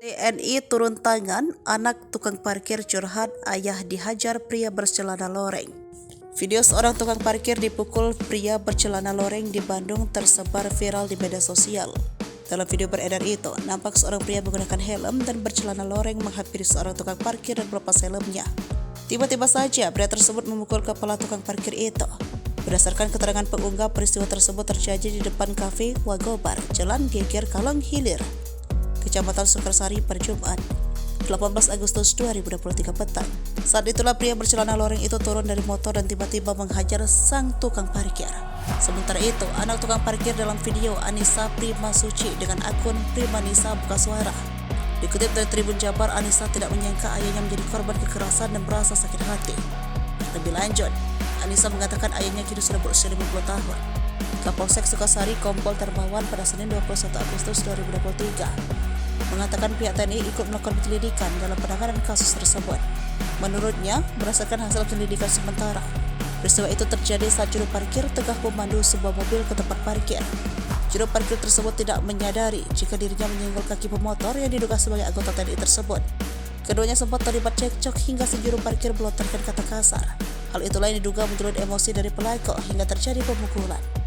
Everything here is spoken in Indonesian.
TNI turun tangan, anak tukang parkir curhat ayah dihajar pria bercelana loreng. Video seorang tukang parkir dipukul pria bercelana loreng di Bandung tersebar viral di media sosial. Dalam video beredar itu, nampak seorang pria menggunakan helm dan bercelana loreng menghampiri seorang tukang parkir dan melepas helmnya. Tiba-tiba saja pria tersebut memukul kepala tukang parkir itu. Berdasarkan keterangan pengunggah, peristiwa tersebut terjadi di depan kafe Wagobar, Jalan Geger Kalong Hilir, Kecamatan Sukarsari pada Jumat, 18 Agustus 2023 petang. Saat itulah pria bercelana loreng itu turun dari motor dan tiba-tiba menghajar sang tukang parkir. Sementara itu, anak tukang parkir dalam video Anissa Prima Suci dengan akun Primanisa buka suara. Dikutip dari Tribun Jabar, Anissa tidak menyangka ayahnya menjadi korban kekerasan dan merasa sakit hati. Lebih lanjut, Anissa mengatakan ayahnya kini sudah berusia 50 tahun. Kapolsek Sukasari Kompol Termawan pada Senin 21 Agustus 2023 mengatakan pihak TNI ikut melakukan penyelidikan dalam penanganan kasus tersebut. Menurutnya, berdasarkan hasil penyelidikan sementara, peristiwa itu terjadi saat juru parkir tengah memandu sebuah mobil ke tempat parkir. Juru parkir tersebut tidak menyadari jika dirinya menyenggol kaki pemotor yang diduga sebagai anggota TNI tersebut. Keduanya sempat terlibat cekcok hingga si juru parkir melontarkan kata kasar. Hal itulah yang diduga menurut emosi dari pelaku hingga terjadi pemukulan.